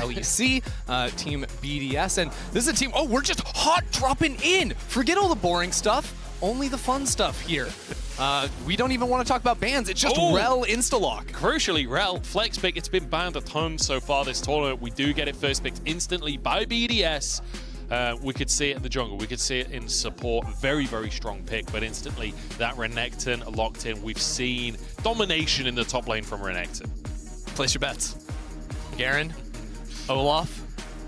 LEC, Team BDS, and this is a team, oh, we're just hot dropping in. Forget all the boring stuff, only the fun stuff here. We don't even want to talk about bans, it's just Rel Instalock. Crucially, Rel, flex pick, it's been banned a ton so far this tournament. We do get it first picked instantly by BDS. We could see it in the jungle, we could see it in support. Very, very strong pick, but instantly that Renekton locked in. We've seen domination in the top lane from Renekton. Place your bets. Garen, Olaf,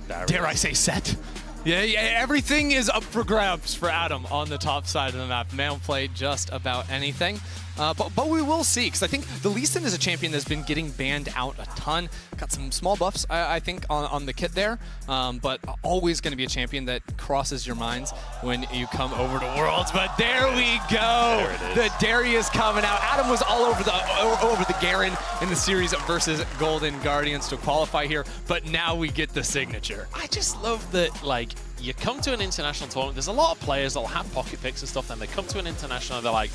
dare I say Set? Yeah, everything is up for grabs for Adam on the top side of the map. Man will play just about anything. But we will see, because I think the Lee Sin is a champion that's been getting banned out a ton. Got some small buffs, I think, on the kit there, but always going to be a champion that crosses your minds when you come over to Worlds. But there we go! The Darius coming out. Adam was all over the Garen in the series versus Golden Guardians to qualify here, but now we get the signature. I just love that, like, you come to an international tournament, there's a lot of players that'll have pocket picks and stuff, then they come to an international and they're like,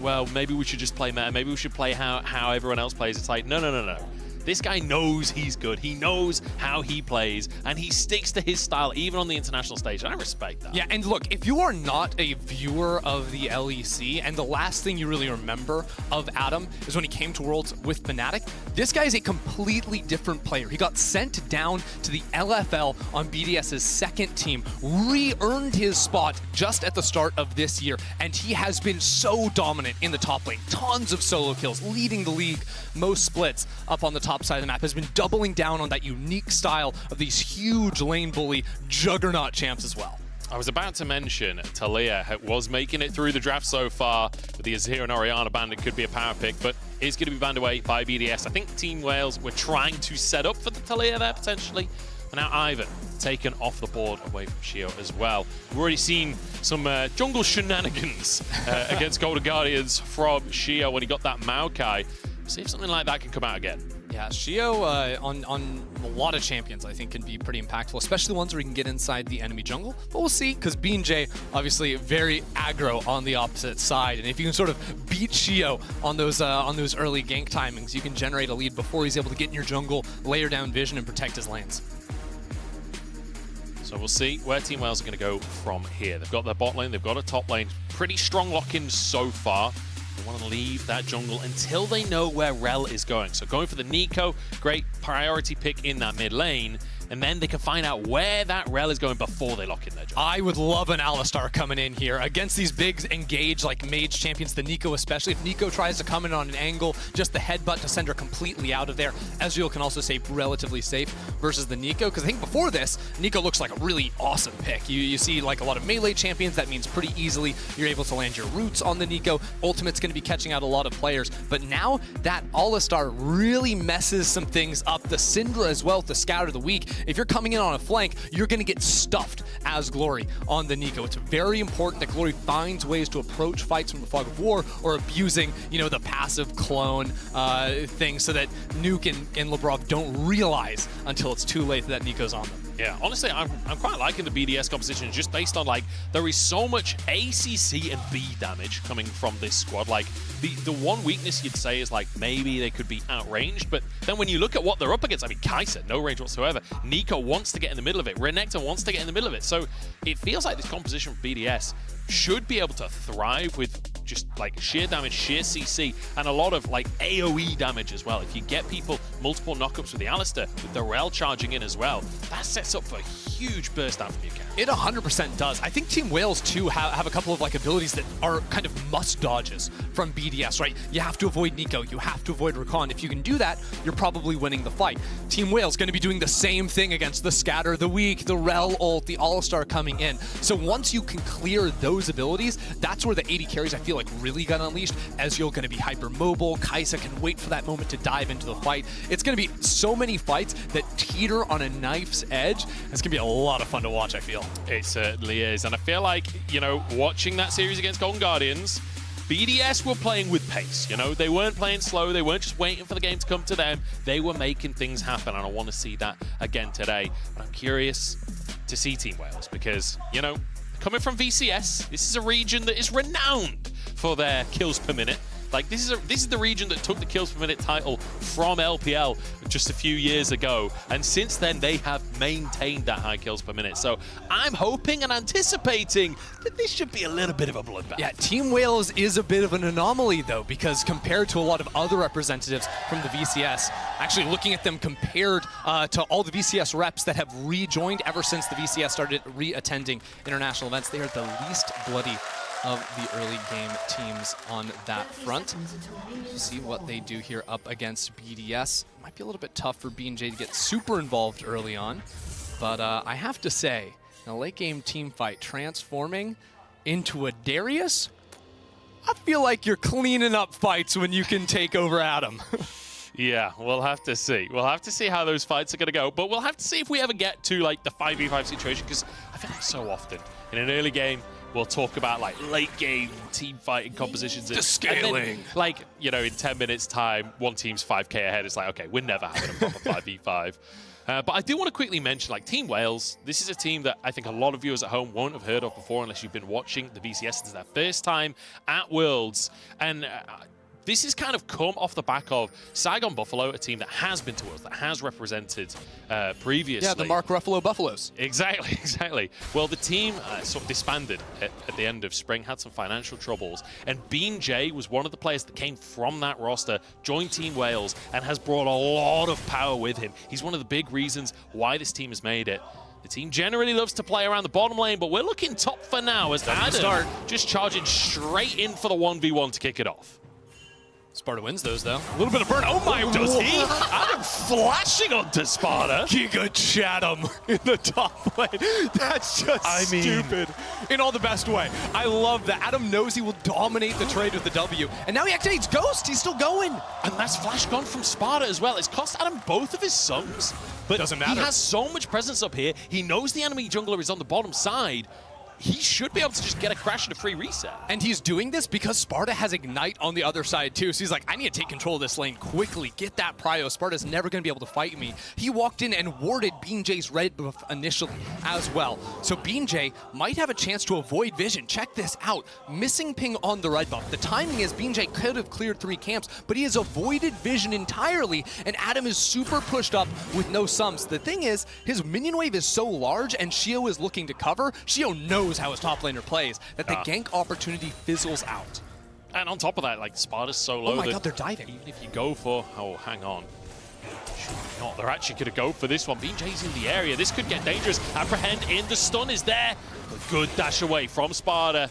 well, maybe we should just play meta, maybe we should play how everyone else plays. It's like, no. This guy knows he's good. He knows how he plays, and he sticks to his style even on the international stage. And I respect that. Yeah, and look, if you are not a viewer of the LEC, and the last thing you really remember of Adam is when he came to Worlds with Fnatic, this guy is a completely different player. He got sent down to the LFL on BDS's second team, re-earned his spot just at the start of this year, and he has been so dominant in the top lane. Tons of solo kills, leading the league, most splits up on the top side of the map, has been doubling down on that unique style of these huge lane bully juggernaut champs as well. I was about to mention Talia was making it through the draft so far with the Azir and Orianna banned. It could be a power pick, but is going to be banned away by BDS. I think Team Wales were trying to set up for the Talia there potentially. And now Ivan taken off the board away from Shio as well. We've already seen some jungle shenanigans against Golden Guardians from Shio when he got that Maokai. See if something like that can come out again. Yeah, Shio on a lot of champions I think can be pretty impactful, especially the ones where you can get inside the enemy jungle. But we'll see, because B&J obviously very aggro on the opposite side, and if you can sort of beat Shio on those early gank timings, you can generate a lead before he's able to get in your jungle, layer down vision, and protect his lanes. So we'll see where Team Wales are going to go from here. They've got their bot lane, they've got a top lane. Pretty strong lock-ins so far. They want to leave that jungle until they know where Rel is going. So going for the Nico, great priority pick in that mid lane. And then they can find out where that Rel is going before they lock in their jungle. I would love an Alistar coming in here against these big engaged like mage champions, the Nico especially. If Nico tries to come in on an angle, just the headbutt to send her completely out of there. Ezreal can also stay relatively safe versus the Nico, because I think before this, Nico looks like a really awesome pick. You see like a lot of melee champions, that means pretty easily you're able to land your roots on the Nico. Ultimate's going to be catching out a lot of players, but now that Alistar really messes some things up. The Syndra as well to scatter the weak. If you're coming in on a flank, you're going to get stuffed as Glory on the Nico. It's very important that Glory finds ways to approach fights from the fog of war or abusing, you know, the passive clone thing so that Nuke and Labrov don't realize until it's too late that Nico's on them. Yeah, honestly, I'm quite liking the BDS composition just based on, like, there is so much ACC and B damage coming from this squad. Like, the one weakness you'd say is, like, maybe they could be outranged, but then when you look at what they're up against, I mean, Kai'Sa, no range whatsoever. Nico wants to get in the middle of it. Renekton wants to get in the middle of it. So it feels like this composition for BDS should be able to thrive with just like sheer damage, sheer CC, and a lot of like AoE damage as well. If you get people multiple knockups with the Alistar, with the Rel charging in as well, that sets up for a huge burst out from your camp. It 100% does. I think Team Wales too have a couple of like abilities that are kind of must dodges from BDS, right? You have to avoid Nico, you have to avoid Rakan. If you can do that, you're probably winning the fight. Team Wales going to be doing the same thing against the Scatter, the Weak, the Rel ult, the All-Star coming in. So once you can clear those abilities, that's where the 80 carries I feel like really got unleashed. Ezreal going to be hyper mobile, Kai'Sa can wait for that moment to dive into the fight. It's going to be so many fights that teeter on a knife's edge. It's going to be a lot of fun to watch, I feel. It certainly is, and I feel like, you know, watching that series against Golden Guardians, BDS were playing with pace, you know, they weren't playing slow, they weren't just waiting for the game to come to them, they were making things happen, and I want to see that again today. But I'm curious to see Team Wales, because, you know, coming from VCS, this is a region that is renowned for their kills per minute. Like, this is the region that took the kills per minute title from LPL just a few years ago, and since then they have maintained that high kills per minute. So I'm hoping and anticipating that this should be a little bit of a bloodbath. Yeah, Team Wales is a bit of an anomaly though, because compared to a lot of other representatives from the VCS, actually looking at them compared to all the VCS reps that have rejoined ever since the VCS started re-attending international events, they are the least bloody of the early game teams on that front. See what they do here up against BDS. Might be a little bit tough for B&J to get super involved early on, but I have to say, in a late game team fight, transforming into a Darius, I feel like you're cleaning up fights when you can take over Adam. Yeah, we'll have to see. We'll have to see how those fights are going to go, but we'll have to see if we ever get to like the 5v5 situation, because I feel like so often in an early game, we'll talk about like late game team fighting compositions. The scaling. And then, like, you know, in 10 minutes time, one team's 5k ahead. It's like, okay, we're never having a proper 5v5. But I do want to quickly mention, like, Team Wales, this is a team that I think a lot of viewers at home won't have heard of before unless you've been watching the VCS. This is their first time at Worlds. And this has kind of come off the back of Saigon Buffalo, a team that has been to Worlds, that has represented previously. Yeah, the Mark Ruffalo Buffaloes. Exactly, exactly. Well, the team sort of disbanded at the end of spring, had some financial troubles, and B&J was one of the players that came from that roster, joined Team Wales, and has brought a lot of power with him. He's one of the big reasons why this team has made it. The team generally loves to play around the bottom lane, but we're looking top for now as Adam just charging straight in for the 1v1 to kick it off. Sparta wins those, though. A little bit of burn. Oh my, does he? Adam flashing onto Sparta. Giga Chatham in the top lane. That's just stupid in all the best way. I love that. Adam knows he will dominate the trade with the W. And now he activates Ghost. He's still going. And that's flash gone from Sparta as well. It's cost Adam both of his songs. But doesn't matter. He has so much presence up here. He knows the enemy jungler is on the bottom side. He should be able to just get a crash and a free reset. And he's doing this because Sparta has Ignite on the other side too. So he's like, I need to take control of this lane quickly, get that prio. Sparta's never going to be able to fight me. He walked in and warded B&J's red buff initially as well. So B&J might have a chance to avoid vision. Check this out. Missing ping on the red buff. The timing is B&J could have cleared 3 camps, but he has avoided vision entirely, and Adam is super pushed up with no sums. The thing is, his minion wave is so large and Shio is looking to cover. Shio knows how his top laner plays, that the gank opportunity fizzles out. And on top of that, like, Sparta's so low. Oh my god, they're diving. Even if you go for, oh, hang on. Not. They're actually going to go for this one. B&J's in the area. This could get dangerous. Apprehend in. The stun is there. Good dash away from Sparta.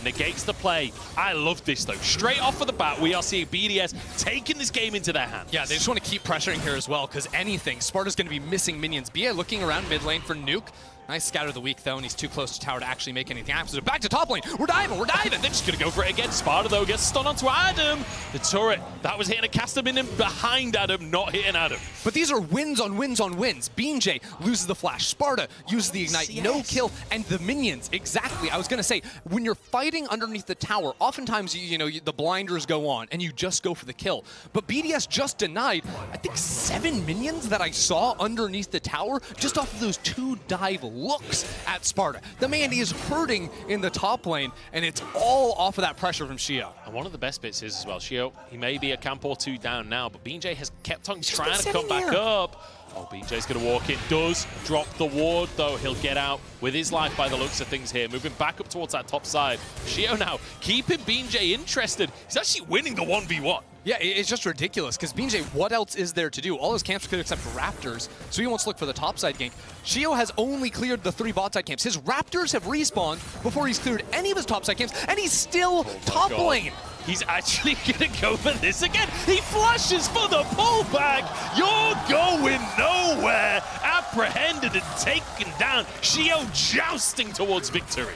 Negates the play. I love this, though. Straight off of the bat, we are seeing BDS taking this game into their hands. Yeah, they just want to keep pressuring here as well, because anything, Sparta's going to be missing minions. BA looking around mid lane for Nuke. Nice scout of the week, though, and he's too close to tower to actually make anything happen. So back to top lane. We're diving, we're diving. They're just going to go for it again. Sparta, though, gets stunned onto Adam. The turret, that was hitting a caster minion behind Adam, not hitting Adam. But these are wins on wins on wins. B&J loses the flash. Sparta uses the Ignite, no kill, and the minions, exactly. I was going to say, when you're fighting underneath the tower, oftentimes, the blinders go on, and you just go for the kill. But BDS just denied, I think, 7 minions that I saw underneath the tower, just off of those 2 dive looks at Sparta. The man is hurting in the top lane, and it's all off of that pressure from Shio. And one of the best bits is as well, Shio, he may be a camp or 2 down now, but B&J has kept on trying to come back up. Oh, B&J's going to walk in. Does drop the ward, though. He'll get out with his life by the looks of things here. Moving back up towards that top side. Shio now keeping B&J interested. He's actually winning the 1v1. Yeah, it's just ridiculous, because B&J, what else is there to do? All his camps could except Raptors, so he wants to look for the topside gank. Shio has only cleared the 3 bot side camps. His Raptors have respawned before he's cleared any of his topside camps, and he's still top lane. He's actually going to go for this again. He flashes for the pullback. You're going nowhere. Apprehended and taken down. Shio jousting towards victory.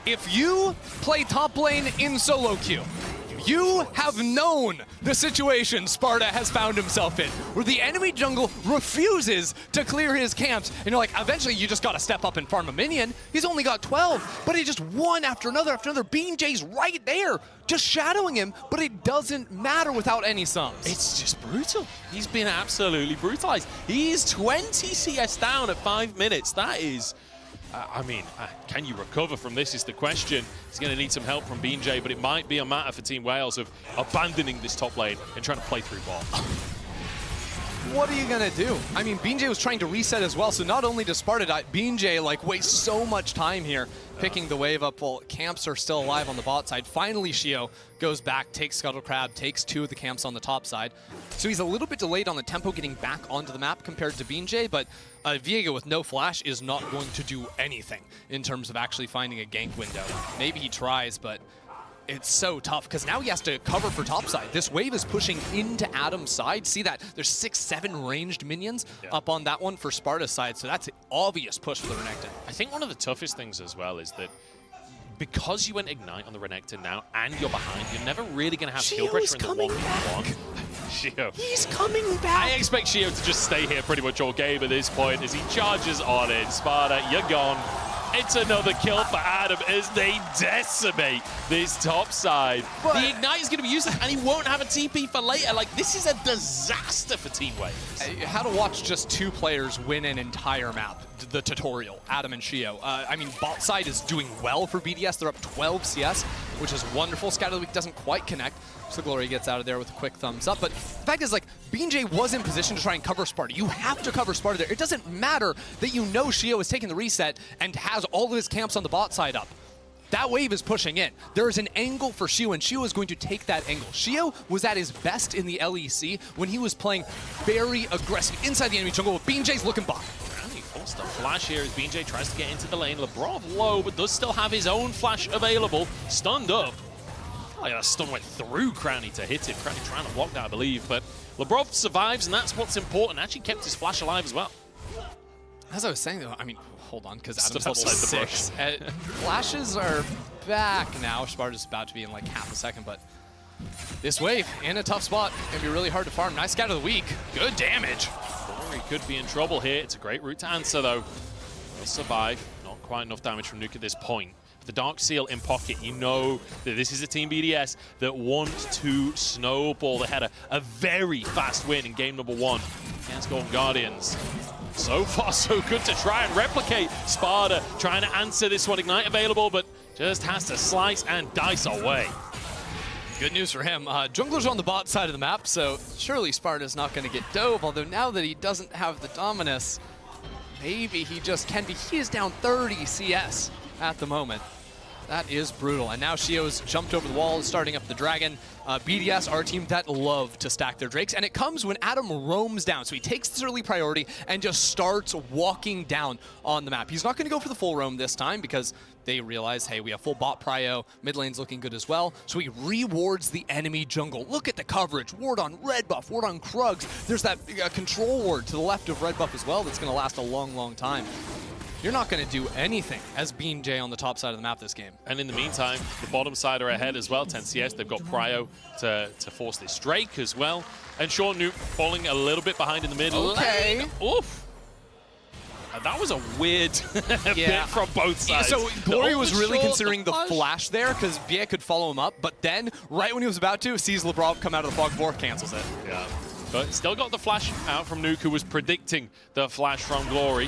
If you play top lane in solo queue, you have known the situation Sparta has found himself in, where the enemy jungle refuses to clear his camps, and you're like, eventually you just gotta step up and farm a minion. He's only got 12, but he just one after another after another. B&J's right there, just shadowing him, but it doesn't matter without any sums. It's just brutal. He's been absolutely brutalized. He is 20 CS down at 5 minutes. That is I mean, can you recover from this is the question. He's going to need some help from BJ, but it might be a matter for Team Wales of abandoning this top lane and trying to play through bot. What are you gonna do? I mean, BJ was trying to reset as well, so not only does Sparta die, BJ like wastes so much time here picking the wave up while camps are still alive on the bot side. Finally, Shio goes back, takes Scuttle Crab, takes 2 of the camps on the top side. So he's a little bit delayed on the tempo getting back onto the map compared to BJ, but Viego with no flash is not going to do anything in terms of actually finding a gank window. Maybe he tries, but it's so tough because now he has to cover for topside. This wave is pushing into Adam's side. See that? There's 6-7 ranged minions up on that one for Sparta's side, so that's an obvious push for the Renekton. I think one of the toughest things as well is that because you went Ignite on the Renekton now and you're behind, you're never really going to have skill pressure in the 1v1. Shio. He's coming back! I expect Shio to just stay here pretty much all game at this point as he charges on in. Sparta, you're gone. It's another kill for Adam as they decimate this top side. But the Ignite is going to be useless, and he won't have a TP for later. Like, this is a disaster for Team Waves. How to watch just 2 players win an entire map, the tutorial, Adam and Shio. I mean, bot side is doing well for BDS. They're up 12 CS, which is wonderful. Scatter of the Week doesn't quite connect, so Glory gets out of there with a quick thumbs up. But the fact is, like, BJ was in position to try and cover Sparta. You have to cover Sparta there. It doesn't matter that you know Shio is taking the reset and has all of his camps on the bot side up. That wave is pushing in. There is an angle for Shio, and Shio is going to take that angle. Shio was at his best in the LEC when he was playing very aggressive inside the enemy jungle, with BJ's looking bot. He forced a flash here as BJ tries to get into the lane. Lebrov low, but does still have his own flash available. Stunned up. Oh, yeah, that stun went through Crowny to hit him. Crowny trying to block that, I believe, but Lebrov survives, and that's what's important. Actually kept his flash alive as well. As I was saying, though, I mean, hold on, because Adam's Stood level outside the 6. Flashes are back now. Sparta's about to be in like half a second, but this wave in a tough spot. Gonna be really hard to farm. Nice scatter of the week. Good damage. Glory could be in trouble here. It's a great route to answer, though. He'll survive. Not quite enough damage from Nuke at this point. The Dark Seal in pocket, you know that this is a Team BDS that wants to snowball. They had a very fast win in game number 1 against Golden Guardians. So far, so good to try and replicate. Sparta trying to answer this one. Ignite available, but just has to slice and dice away. Good news for him. Jungler's on the bot side of the map, so surely Sparta's not going to get dove, although now that he doesn't have the Dominus, maybe he just can be. He is down 30 CS at the moment. That is brutal. And now Shio's jumped over the wall, starting up the Dragon. BDS, our team that love to stack their Drakes, and it comes when Adam roams down. So he takes this early priority and just starts walking down on the map. He's not going to go for the full roam this time because they realize, hey, we have full bot prio, mid lane's looking good as well. So he rewards the enemy jungle. Look at the coverage. Ward on red buff, ward on Krugs. There's that control ward to the left of red buff as well that's going to last a long, long time. You're not going to do anything as BJ on the top side of the map this game. And in the meantime, the bottom side are ahead as well. 10 CS, they've got Prio to force this Drake as well. And Short Nuke falling a little bit behind in the middle. Okay. Lane. Oof. That was a weird bit from both sides. So Glory was really considering the flash there because BA could follow him up, but then, right when he was about to, sees Lebrov come out of the fog before, cancels it. Yeah. But still got the flash out from Nuke, who was predicting the flash from Glory.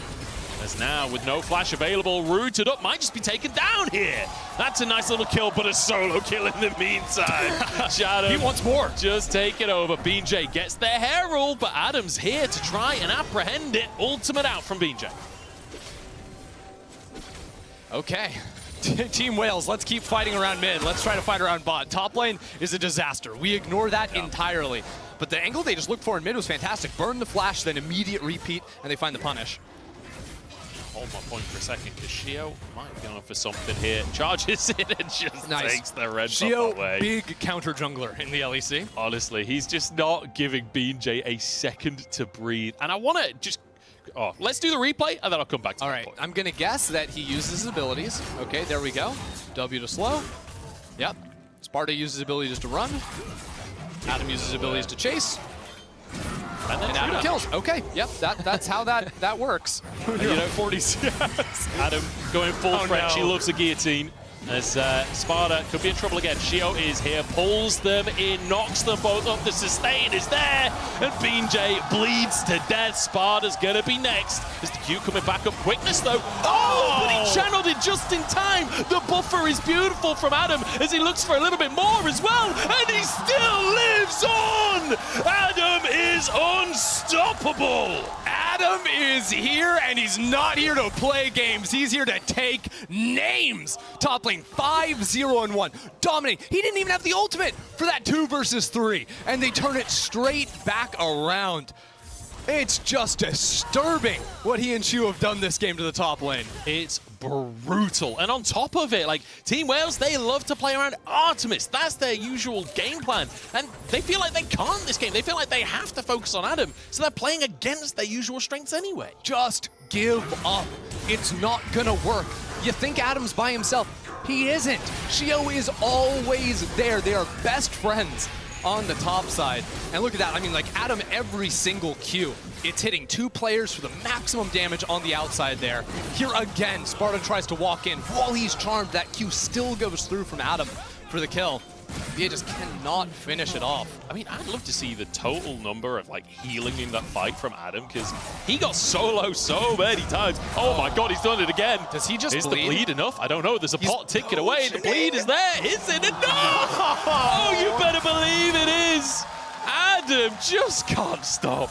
As now, with no flash available, rooted up, might just be taken down here. That's a nice little kill, but a solo kill in the meantime. Shadow, he wants more. Just take it over. BJ gets their herald, but Adam's here to try and apprehend it. Ultimate out from BJ. Okay. Team Wales, let's keep fighting around mid. Let's try to fight around bot. Top lane is a disaster. We ignore that entirely. But the angle they just looked for in mid was fantastic. Burn the flash, then immediate repeat, and they find the punish. Hold my point for a second, because Shio might be going for something here. Charges it and just takes the red buff away. Shio, big counter jungler in the LEC. Honestly, he's just not giving BJ a second to breathe. And I want to just... Oh, let's do the replay, and then I'll come back to that point. I'm going to guess that he uses his abilities. Okay, there we go. W to slow. Yep. Sparta uses his ability just to run. Adam uses his abilities to chase. And Adam kills. Okay, yep, that's how that works. You know, 40 CS. Adam going full French. He loves a guillotine. as Sparta could be in trouble again. Shio is here, pulls them in, knocks them both up. The sustain is there, and BJ bleeds to death. Sparta's gonna be next. Is the Q coming back up? Quickness though. Oh, but he channeled it just in time. The buffer is beautiful from Adam as he looks for a little bit more as well, and he still lives on. Adam is unstoppable. Adam is here, and he's not here to play games. He's here to take names. Top lane 5-0-1. Dominating. He didn't even have the ultimate for that 2 versus 3, and they turn it straight back around. It's just disturbing what he and Shu have done this game to the top lane. It's brutal. And on top of it, like, Team Wales, they love to play around Artemis. That's their usual game plan. And they feel like they can't this game. They feel like they have to focus on Adam. So they're playing against their usual strengths anyway. Just give up. It's not gonna work. You think Adam's by himself. He isn't. Shio is always there. They are best friends on the top side. And look at that. I mean, like, Adam, every single Q, it's hitting 2 players for the maximum damage on the outside there. Here again, Sparta tries to walk in. While he's charmed, that Q still goes through from Adam for the kill. He just cannot finish it off. I mean, I'd love to see the total number of, like, healing in that fight from Adam, because he got solo so many times. Oh my god, he's done it again. Does he just Is bleed? the bleed enough? I don't know. There's a pot ticking away. The bleed is there. Is it enough? Oh, you better believe it is. Adam just can't stop.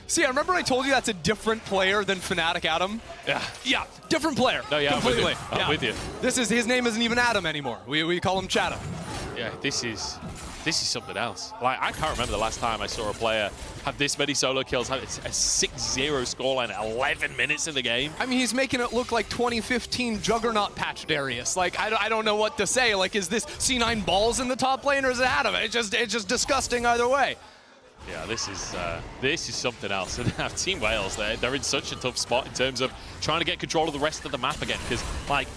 See, I remember I told you that's a different player than Fnatic Adam? Yeah. Yeah, different player. No, yeah, completely. I'm with you. This is, his name isn't even Adam anymore. We call him Chatham. Yeah, this is something else. Like, I can't remember the last time I saw a player have this many solo kills, have a 6-0 scoreline, 11 minutes in the game. I mean, he's making it look like 2015 Juggernaut patch Darius. Like, I don't know what to say. Like, is this C9 balls in the top lane, or is it Adam? It's just disgusting either way. Yeah, this is something else. And now Team Wales, they're in such a tough spot in terms of trying to get control of the rest of the map again, because, like,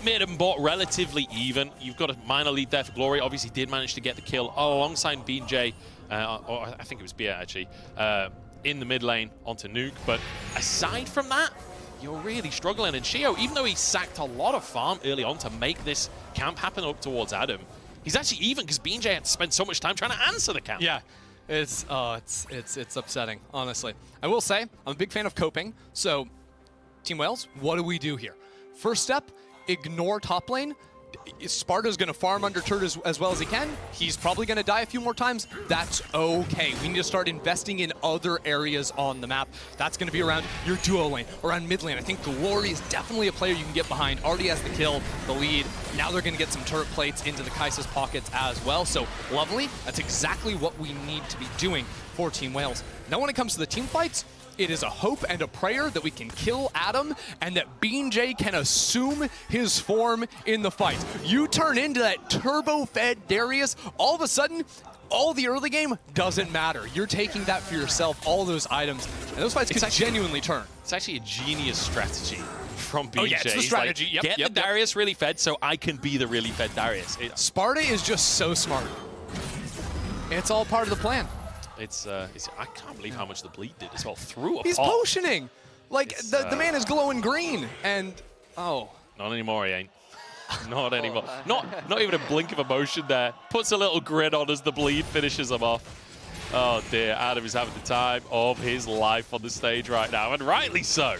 mid and bot relatively even. You've got a minor lead there for Glory. Obviously did manage to get the kill alongside BJ, or I think it was Bia actually, in the mid lane onto Nuke. But aside from that, you're really struggling. And Shio, even though he sacked a lot of farm early on to make this camp happen up towards Adam, he's actually even because BJ had to spend so much time trying to answer the camp. Yeah. It's upsetting, honestly. I will say, I'm a big fan of coping. So, Team Wales, what do we do here? First step, ignore top lane. Sparta's going to farm under turret as well as he can. He's probably going to die a few more times. That's okay. We need to start investing in other areas on the map. That's going to be around your duo lane, around mid lane. I think Glory is definitely a player you can get behind. Already has the kill, the lead. Now they're going to get some turret plates into the Kai'Sa's pockets as well. So, lovely. That's exactly what we need to be doing for Team Wales. Now when it comes to the team fights, it is a hope and a prayer that we can kill Adam and that BJ can assume his form in the fight. You turn into that turbo-fed Darius, all of a sudden, all the early game doesn't matter. You're taking that for yourself, all those items, and those fights could genuinely turn. It's actually a genius strategy from BJ. Oh yeah, it's the strategy. Like, get the Darius really fed so I can be the really fed Darius. Sparta is just so smart. It's all part of the plan. I can't believe how much the bleed did as well. Through a He's pot. potioning. Like, the man is glowing green, and, oh. Not anymore, he ain't. Not anymore. Not even a blink of emotion there. Puts a little grin on as the bleed finishes him off. Oh dear, Adam is having the time of his life on the stage right now, and rightly so.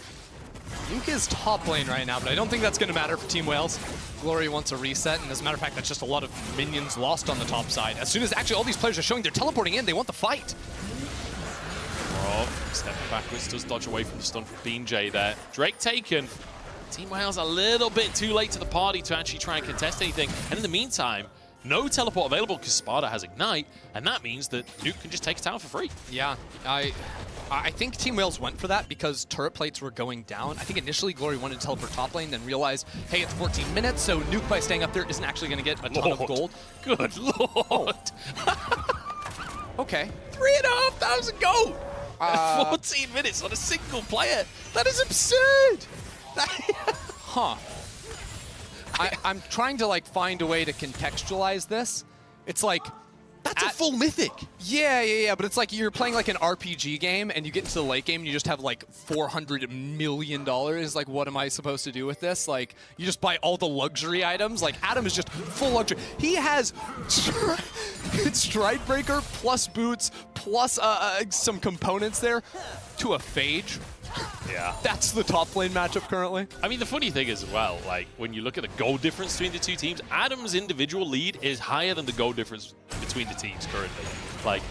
Nuke is top lane right now, but I don't think that's going to matter for Team Wales. Glory wants a reset, and as a matter of fact, that's just a lot of minions lost on the top side. As soon as actually all these players are showing they're teleporting in, they want the fight. Stepping backwards, does dodge away from the stun from BJ there. Drake taken. Team Wales a little bit too late to the party to actually try and contest anything. And in the meantime, no teleport available because Sparta has Ignite, and that means that Nuke can just take a tower for free. Yeah, I think Team Wales went for that because turret plates were going down. I think initially Glory wanted to teleport top lane, then realized, hey, it's 14 minutes, so Nuke by staying up there isn't actually going to get a ton of gold. Good lord. Okay. 3,500 gold. 14 minutes on a single player. That is absurd. Huh. I'm trying to, like, find a way to contextualize this. It's like, That's a full mythic. Yeah, but it's like you're playing like an RPG game and you get into the late game and you just have like $400 million. Like, what am I supposed to do with this? Like, you just buy all the luxury items. Like, Adam is just full luxury. He has Stridebreaker plus boots plus some components there to a Phage. Yeah. That's the top lane matchup currently. I mean, the funny thing is as well, like, when you look at the goal difference between the two teams, Adam's individual lead is higher than the goal difference between the teams currently. Like,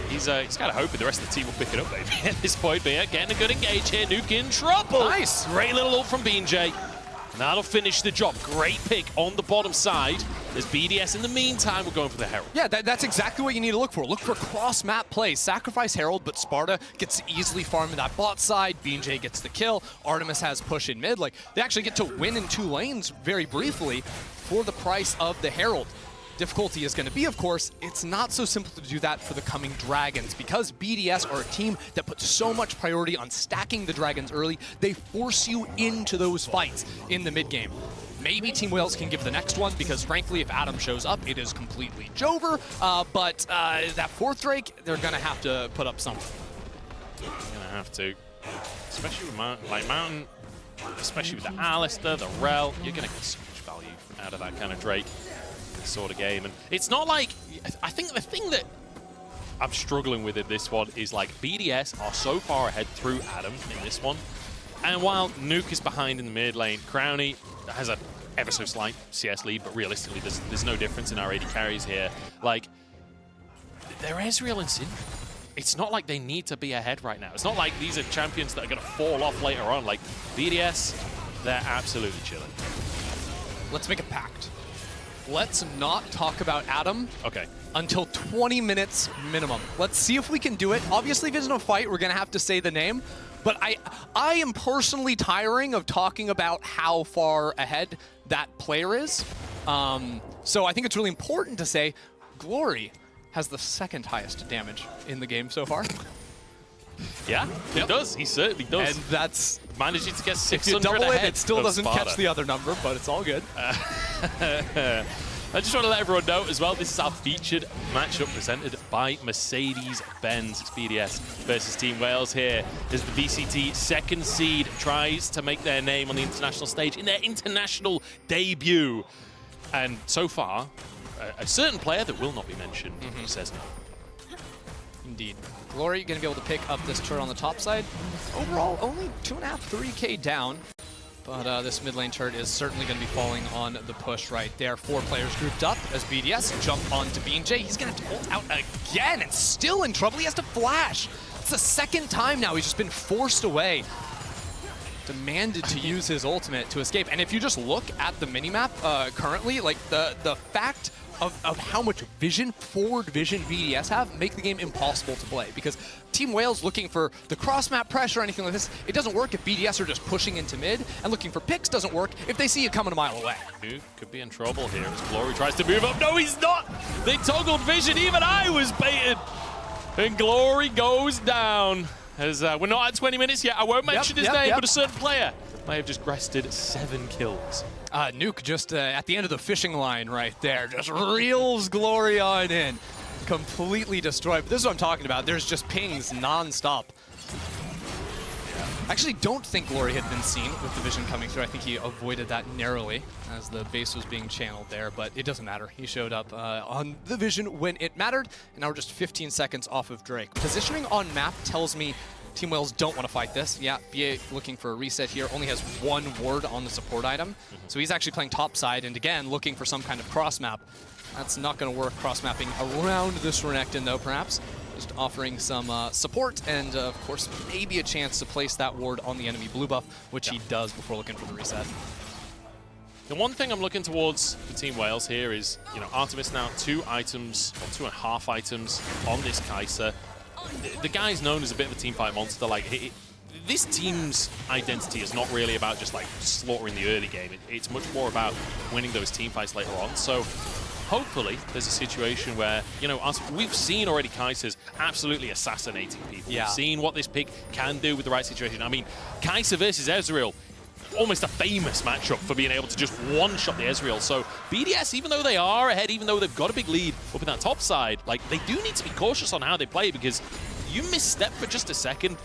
he's kind of hoping the rest of the team will pick it up maybe at this point. But yeah, getting a good engage here. Nuke in trouble. Nice. Great little ult from BJ. And that'll finish the job. Great pick on the bottom side. There's BDS in the meantime. We're going for the Herald. Yeah, that's exactly what you need to look for. Look for cross-map plays. Sacrifice Herald, but Sparta gets to easily farm that bot side. BJ gets the kill. Artemis has push in mid. Like, they actually get to win in 2 lanes very briefly for the price of the Herald. Difficulty is going to be, of course, it's not so simple to do that for the coming Dragons because BDS are a team that puts so much priority on stacking the Dragons early. They force you into those fights in the mid game. Maybe Team Wales can give the next one because, frankly, if Adam shows up, it is completely Jover. But that 4th Drake, they're going to have to put up something. They're going to have to, especially with Mountain, especially with the Alistair, the Rel. You're going to get so much value out of that kind of Drake. Sort of game, and it's not like, I think the thing that I'm struggling with in this one is like BDS are so far ahead through Adam in this one, and while Nuke is behind in the mid lane, Crowny has a ever so slight CS lead, but realistically there's no difference in our AD carries here. Like, they're Ezreal and Syndra. It's not like they need to be ahead right now. It's not like these are champions that are going to fall off later on. Like, BDS, they're absolutely chilling. Let's make a pact. Let's not talk about Adam until 20 minutes minimum. Let's see if we can do it. Obviously, if it's in a fight, we're going to have to say the name. But I am personally tiring of talking about how far ahead that player is. So I think it's really important to say Glory has the 2nd highest damage in the game so far. Yeah, he does. He certainly does. And that's... Managing to get 600 if you double ahead it still doesn't Sparta. catch the other number, but it's all good. I just want to let everyone know as well, this is our featured matchup presented by Mercedes-Benz. It's BDS versus Team Wales here as the VCT 2nd seed tries to make their name on the international stage in their international debut. And so far, a certain player that will not be mentioned says no. Indeed. Glory going to be able to pick up this turret on the top side. Overall, only 2.5, 3K down. But this mid lane turret is certainly going to be falling on the push right there. 4 players grouped up as BDS jump onto BJ. He's going to have to ult out again and still in trouble. He has to flash. It's the 2nd time now he's just been forced away. Demanded to use his ultimate to escape. And if you just look at the minimap currently, like the fact of how much vision, forward vision BDS have, make the game impossible to play. Because Team Wales looking for the cross-map pressure or anything like this, it doesn't work if BDS are just pushing into mid, and looking for picks doesn't work if they see you coming a mile away. Nuke could be in trouble here as Glory tries to move up. No, he's not! They toggled vision, even I was baited! And Glory goes down. As we're not at 20 minutes yet, I won't mention his name, but a certain player may have just breasted 7 kills. Nuke just at the end of the fishing line right there, just reels Glory on in. Completely destroyed. But this is what I'm talking about. There's just pings non-stop. I actually don't think Glory had been seen with the vision coming through. I think he avoided that narrowly as the base was being channeled there, but it doesn't matter. He showed up on the vision when it mattered, and now we're just 15 seconds off of Drake. Positioning on map tells me Team Wales don't want to fight this. Yeah, BA looking for a reset here, only has 1 ward on the support item. So he's actually playing top side, and again, looking for some kind of cross map. That's not going to work, cross-mapping around this Renekton, though, perhaps. Just offering some support and, of course, maybe a chance to place that ward on the enemy blue buff, which he does before looking for the reset. The one thing I'm looking towards for Team Wales here is, you know, Artemis now 2 items, or 2.5 items on this Kai'Sa. The guy's known as a bit of a teamfight monster. Like, this team's identity is not really about just, like, slaughtering the early game. It's much more about winning those teamfights later on. So hopefully there's a situation where, you know, we've seen already Kai'Sa's absolutely assassinating people. Yeah. We've seen what this pick can do with the right situation. I mean, Kai'Sa versus Ezreal, almost a famous matchup for being able to just one-shot the Ezreal. So BDS, even though they are ahead, even though they've got a big lead up in that top side, like, they do need to be cautious on how they play, because you misstep for just a second,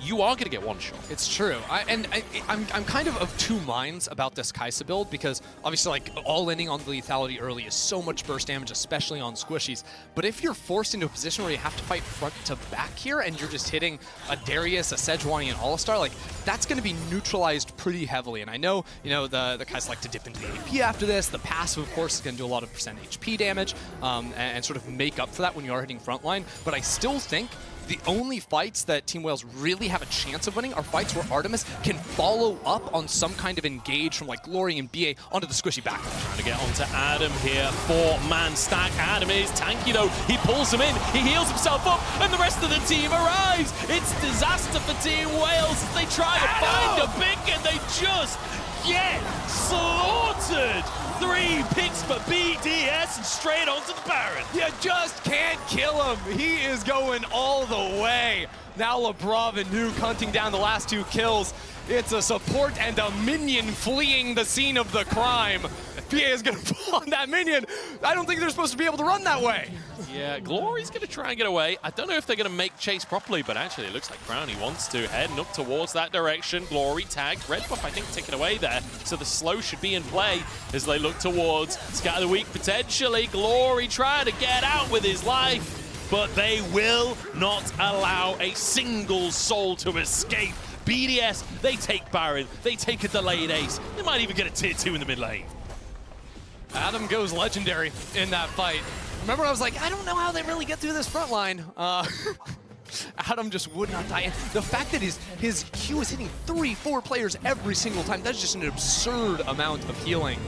you are going to get one shot. It's true. I'm kind of two minds about this Kai'Sa build, because obviously, like, all-inning on the lethality early is so much burst damage, especially on squishies. But if you're forced into a position where you have to fight front to back here, and you're just hitting a Darius, a Sejuani, and All-Star, like, that's going to be neutralized pretty heavily. And I know, you know, the Kai'Sa like to dip into the AP after this. The passive, of course, is going to do a lot of percent HP damage, and sort of make up for that when you are hitting frontline. But I still think the only fights that Team Wales really have a chance of winning are fights where Artemis can follow up on some kind of engage from like Glory and BA onto the squishy back. Trying to get onto Adam here. 4-man stack. Adam is tanky though. He pulls him in. He heals himself up, and the rest of the team arrives. It's disaster for Team Wales as they try to find a pick, and they just get slaughtered. 3 picks for BDS and straight onto the Baron. You just can't kill him. He is going all the way. Now LeBron and Nuke hunting down the last 2 kills. It's a support and a minion fleeing the scene of the crime. PA is going to pull on that minion. I don't think they're supposed to be able to run that way. Yeah, Glory's going to try and get away. I don't know if they're going to make chase properly, but actually it looks like Crownie wants to, heading up towards that direction. Glory tagged. Red buff, I think, taken away there. So the slow should be in play as they look towards Scatter the Weak potentially. Glory trying to get out with his life, but they will not allow a single soul to escape. BDS, they take Baron. They take a delayed ace. They might even get a tier 2 in the mid lane. Adam goes legendary in that fight. Remember, I was like, I don't know how they really get through this front line. Adam just would not die. And the fact that his Q is hitting 3-4 players every single time, that's just an absurd amount of healing.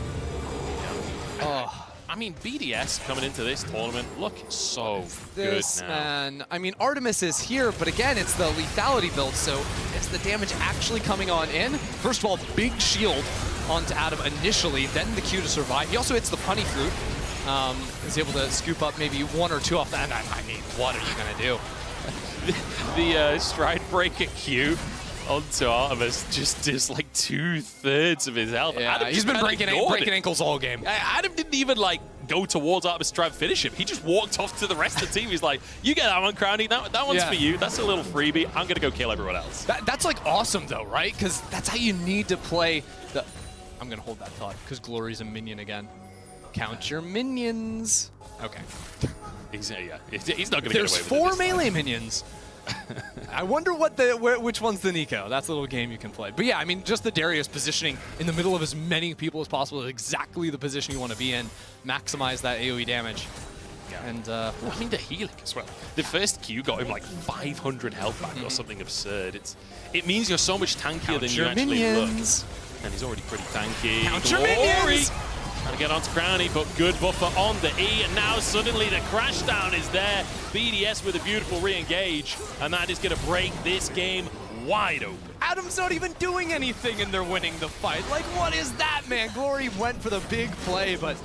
I mean, BDS coming into this tournament looking so good now. Man, I mean, Artemis is here, but again, it's the lethality build, so is the damage actually coming on in? First of all, big shield onto Adam initially, then the Q to survive. He also hits the punny fruit. Is able to scoop up maybe 1 or 2 off that. I mean, what are you gonna do? the stride breaker Q onto Artemis just does like 2/3 of his health. Yeah, he's been breaking ankles all game. Adam didn't even like go towards Artemis to try and finish him. He just walked off to the rest of the team. He's like, you get that one, Crownie. That one's for you. That's a little freebie. I'm gonna go kill everyone else. That's like awesome though, right? Because that's how you need to play the... I'm gonna hold that thought because Glory's a minion again. Count your minions. Okay. He's not gonna get away with it. There's 4 melee minions. I wonder which one's the Nico. That's a little game you can play. But yeah, I mean, just the Darius positioning in the middle of as many people as possible is exactly the position you want to be in. Maximize that AoE damage. Yeah. And I mean, the healing as well. The first Q got him like 500 health back or something absurd. It means you're so much tankier than you actually minions. look. And he's already pretty tanky. Count your minions! Trying to get onto Crownie, but good buffer on the E, and now suddenly the crash down is there. BDS with a beautiful re-engage, and that is going to break this game wide open. Adam's not even doing anything, and they're winning the fight. Like, what is that, man? Glory went for the big play, but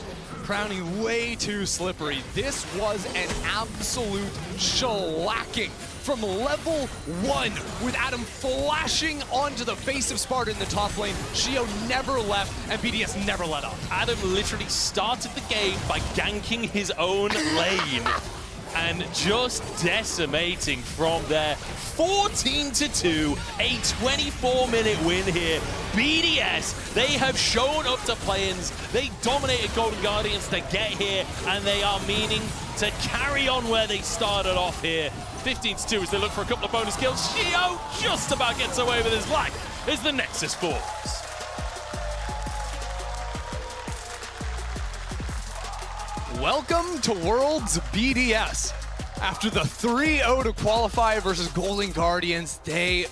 Crownie way too slippery. This was an absolute shellacking from level 1 with Adam flashing onto the face of Sparta in the top lane. Shio never left, and BDS never let up. Adam literally started the game by ganking his own lane and just decimating from there. 14-2, a 24-minute win here. BDS, they have shown up to play-ins. They dominated Golden Guardians to get here, and they are meaning to carry on where they started off here. 15-2 as they look for a couple of bonus kills. Shio just about gets away with his life as the Nexus falls. Welcome to Worlds BDS. After the 3-0 to qualify versus Golden Guardians, they